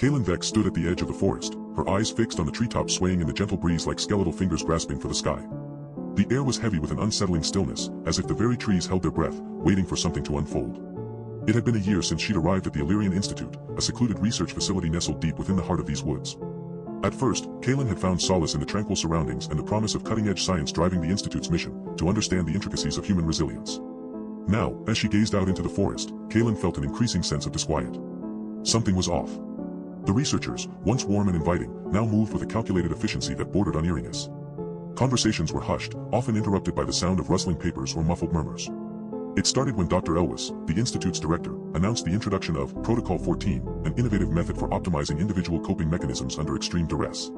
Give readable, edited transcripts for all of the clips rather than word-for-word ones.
Kaylin Vex stood at the edge of the forest, her eyes fixed on the treetops swaying in the gentle breeze like skeletal fingers grasping for the sky. The air was heavy with an unsettling stillness, as if the very trees held their breath, waiting for something to unfold. It had been a year since she'd arrived at the Elyrian Institute, a secluded research facility nestled deep within the heart of these woods. At first, Kaylin had found solace in the tranquil surroundings and the promise of cutting-edge science driving the Institute's mission, to understand the intricacies of human resilience. Now, as she gazed out into the forest, Kaylin felt an increasing sense of disquiet. Something was off. The researchers, once warm and inviting, now moved with a calculated efficiency that bordered on eeriness. Conversations were hushed, often interrupted by the sound of rustling papers or muffled murmurs. It started when Dr. Elwes, the Institute's director, announced the introduction of Protocol 14, an innovative method for optimizing individual coping mechanisms under extreme duress.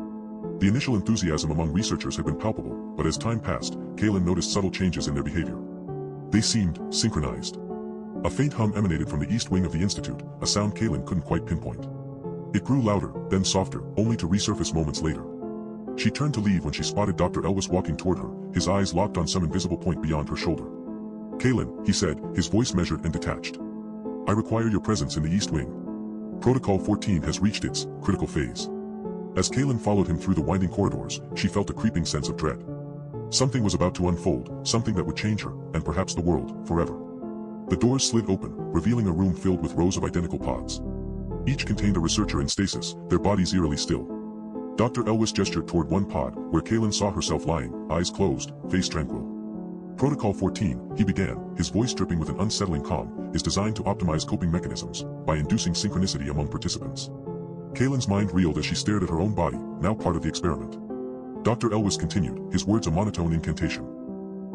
The initial enthusiasm among researchers had been palpable, but as time passed, Kaylin noticed subtle changes in their behavior. They seemed synchronized. A faint hum emanated from the east wing of the Institute, a sound Kaylin couldn't quite pinpoint. It grew louder, then softer, only to resurface moments later. She turned to leave when she spotted Dr. Elwes walking toward her, his eyes locked on some invisible point beyond her shoulder. "Kaylin," he said, his voice measured and detached. "I require your presence in the East Wing. Protocol 14 has reached its critical phase." As Kaylin followed him through the winding corridors, she felt a creeping sense of dread. Something was about to unfold, something that would change her, and perhaps the world, forever. The doors slid open, revealing a room filled with rows of identical pods. Each contained a researcher in stasis, their bodies eerily still. Dr. Elwes gestured toward one pod, where Kaylin saw herself lying, eyes closed, face tranquil. "Protocol 14, he began, his voice dripping with an unsettling calm, is designed to optimize coping mechanisms, by inducing synchronicity among participants." Kaylin's mind reeled as she stared at her own body, now part of the experiment. Dr. Elwes continued, his words a monotone incantation.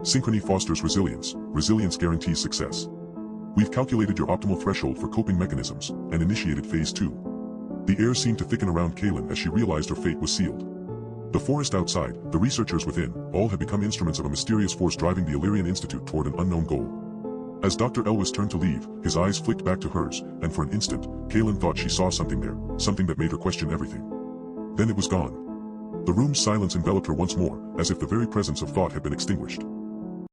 "Synchrony fosters resilience, resilience guarantees success. We've calculated your optimal threshold for coping mechanisms, and initiated phase 2. The air seemed to thicken around Kaylin as she realized her fate was sealed. The forest outside, the researchers within, all had become instruments of a mysterious force driving the Elyrian Institute toward an unknown goal. As Dr. Elwes turned to leave, his eyes flicked back to hers, and for an instant, Kaylin thought she saw something there, something that made her question everything. Then it was gone. The room's silence enveloped her once more, as if the very presence of thought had been extinguished.